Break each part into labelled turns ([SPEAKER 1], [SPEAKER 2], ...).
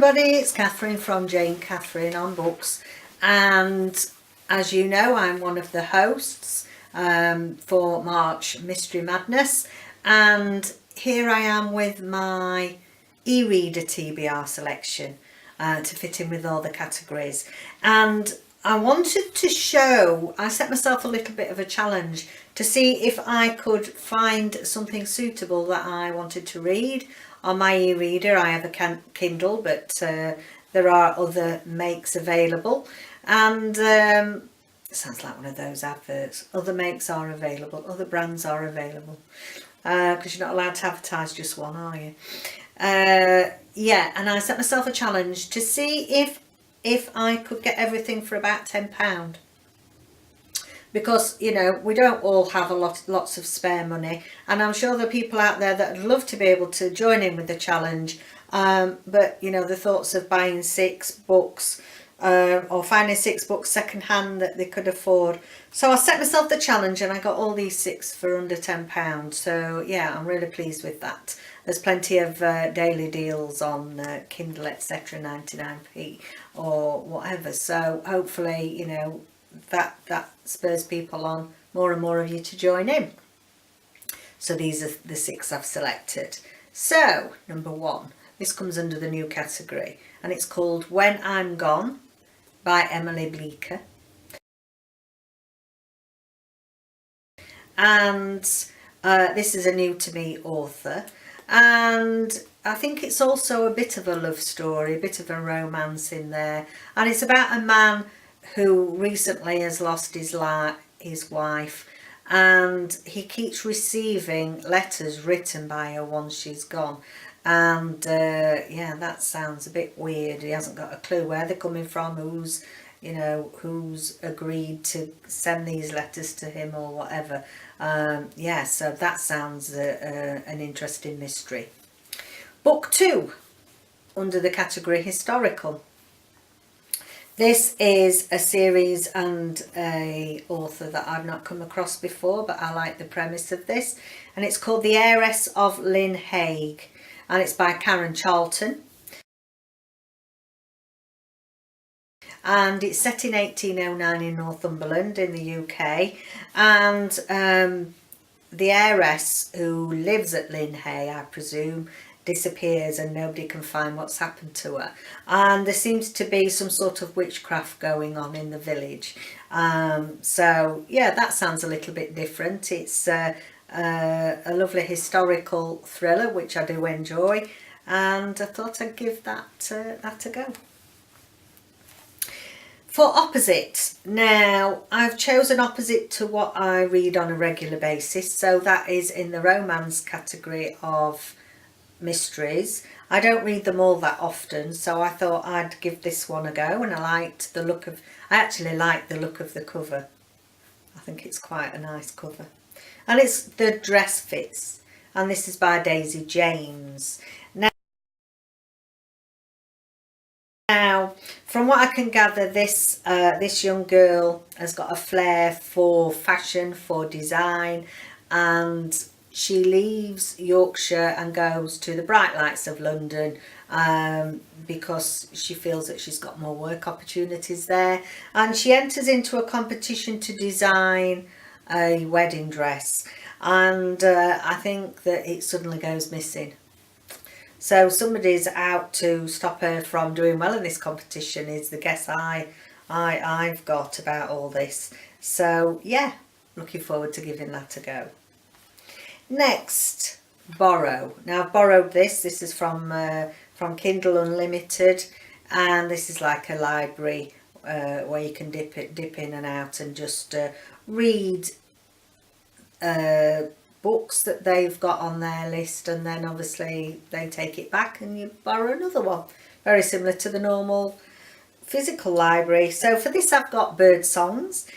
[SPEAKER 1] everybody, it's Catherine from Jayne Catherine on Books, and as you know, I'm one of the hosts for March Mystery Madness, and here I am with my e-reader TBR selection to fit in with all the categories. And I wanted to show, I set myself a little bit of a challenge to see if I could find something suitable that I wanted to read on my e-reader. I have a Kindle, but there are other makes available, and it sounds like one of those adverts. Other makes are available, other brands are available, because you're not allowed to advertise just one, are you? Yeah, and I set myself a challenge to see if I could get everything for about £10. Because, you know, we don't all have lots of spare money, and I'm sure there are people out there that would love to be able to join in with the challenge, but you know, the thoughts of buying 6 books or finding 6 books second hand that they could afford. So I set myself the challenge and I got all these 6 for under £10. So yeah, I'm really pleased with that. There's plenty of daily deals on Kindle, etc., 99p or whatever, so hopefully, you know, that spurs people on, more and more of you to join in. So these are the 6 I've selected. So number 1, this comes under the new category, and it's called When I'm Gone by Emily Bleeker. And this is a new to me author, and I think it's also a bit of a love story, a bit of a romance in there, and it's about a man who recently has lost his wife, and he keeps receiving letters written by her once she's gone, and yeah, that sounds a bit weird. He hasn't got a clue where they're coming from, who's agreed to send these letters to him or whatever. Yeah, so that sounds an interesting mystery. Book 2 under the category historical. This is a series and a author that I've not come across before, but I like the premise of this, and it's called The Heiress of Lynn Hague, and it's by Karen Charlton, and it's set in 1809 in Northumberland in the UK, and the heiress, who lives at Lynn Hay, I presume, disappears and nobody can find what's happened to her, and there seems to be some sort of witchcraft going on in the village. So yeah, that sounds a little bit different. It's a lovely historical thriller, which I do enjoy, and I thought I'd give that a go. For opposite, now I've chosen opposite to what I read on a regular basis, so that is in the romance category of mysteries. I don't read them all that often, so I thought I'd give this one a go, and I actually like the look of the cover. I think it's quite a nice cover, and it's The Dress Fits, and this is by Daisy James. Now, from what I can gather, this young girl has got a flair for fashion, for design, and she leaves Yorkshire and goes to the bright lights of London because she feels that she's got more work opportunities there, and she enters into a competition to design a wedding dress, and I think that it suddenly goes missing. So somebody's out to stop her from doing well in this competition is the guess I've got about all this. So yeah, looking forward to giving that a go. Next, Borrow. Now I've borrowed this. This is from Kindle Unlimited, and this is like a library where you can dip in and out and just read books that they've got on their list, and then obviously they take it back and you borrow another one. Very similar to the normal physical library. So for this I've got Bird Songs,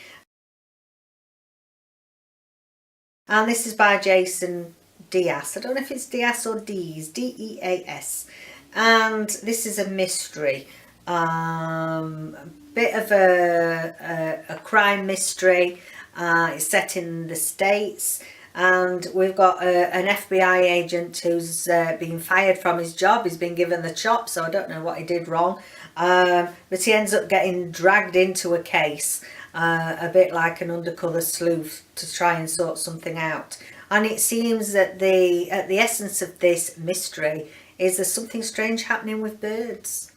[SPEAKER 1] and this is by Jason Diaz. I don't know if it's Diaz or Dees, D-E-A-S, and this is a mystery, bit of a crime mystery. It's set in the States, and we've got an FBI agent who's been fired from his job. He's been given the chop, so I don't know what he did wrong, but he ends up getting dragged into a case, a bit like an undercover sleuth, to try and sort something out. And it seems that the essence of this mystery is there's something strange happening with birds.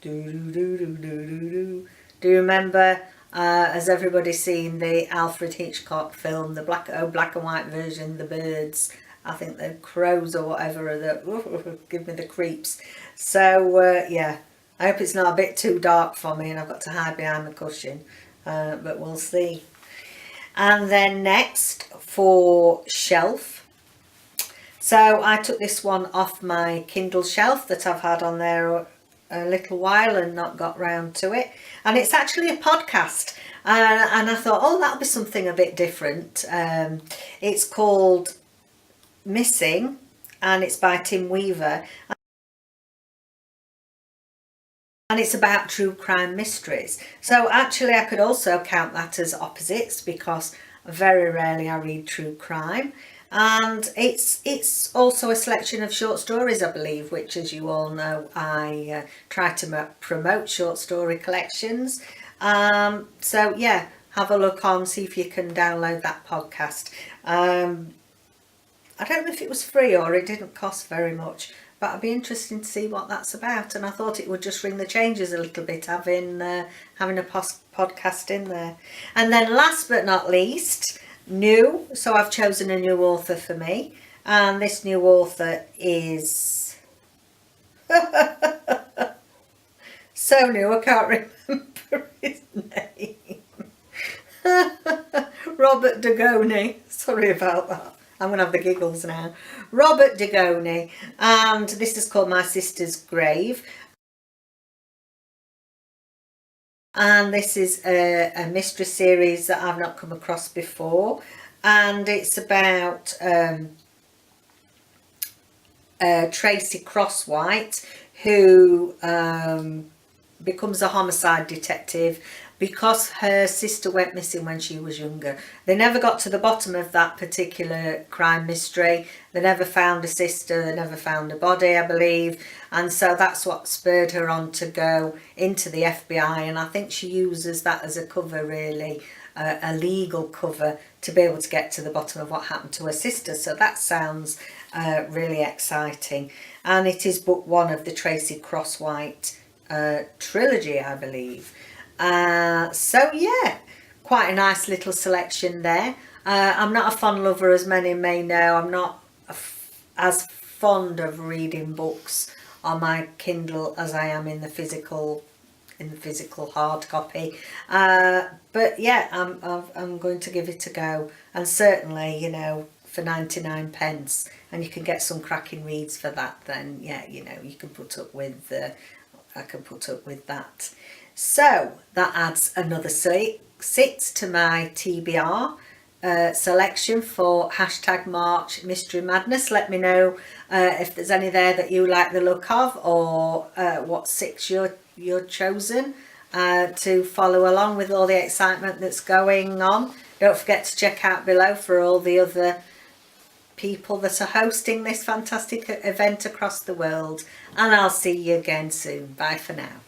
[SPEAKER 1] Do you remember, has everybody seen the Alfred Hitchcock film, the black and white version, The Birds? I think the crows or whatever are the give me the creeps. So yeah, I hope it's not a bit too dark for me and I've got to hide behind the cushion, but we'll see. And then next for shelf. So I took this one off my Kindle shelf that I've had on there a little while and not got round to it, and it's actually a podcast, and I thought, oh, that'll be something a bit different. It's called Missing, and it's by Tim Weaver, and it's about true crime mysteries. So actually I could also count that as opposites, because very rarely I read true crime. And it's also a selection of short stories, I believe, which, as you all know, I try to promote short story collections. So yeah, have a look on, see if you can download that podcast. I don't know if it was free or it didn't cost very much, but I'd be interested to see what that's about. And I thought it would just ring the changes a little bit, having a podcast in there. And then last but not least, new. So I've chosen a new author for me, and this new author is so new I can't remember his name. Robert Donoghue. Sorry about that, I'm gonna have the giggles now. Robert Donoghue, and this is called My Sister's Grave. And this is a mystery series that I've not come across before, and it's about Tracy Crosswhite, who becomes a homicide detective because her sister went missing when she was younger. They never got to the bottom of that particular crime mystery. They never found a sister, they never found a body, I believe, and so that's what spurred her on to go into the FBI, and I think she uses that as a cover, really, a legal cover, to be able to get to the bottom of what happened to her sister. So that sounds really exciting, and it is book one of the Tracy Crosswhite trilogy, I believe. So yeah, quite a nice little selection there. I'm not a fond lover, as many may know. I'm not as fond of reading books on my Kindle as I am in the physical hard copy, but yeah, I'm going to give it a go, and certainly, you know, for 99p, and you can get some cracking reads for that, then yeah, you know, you can put up with I can put up with that. So that adds another 6 to my TBR selection for #March Mystery Madness. Let me know if there's any there that you like the look of, or what 6 you're chosen to follow along with all the excitement that's going on. Don't forget to check out below for all the other people that are hosting this fantastic event across the world, and I'll see you again soon. Bye for now.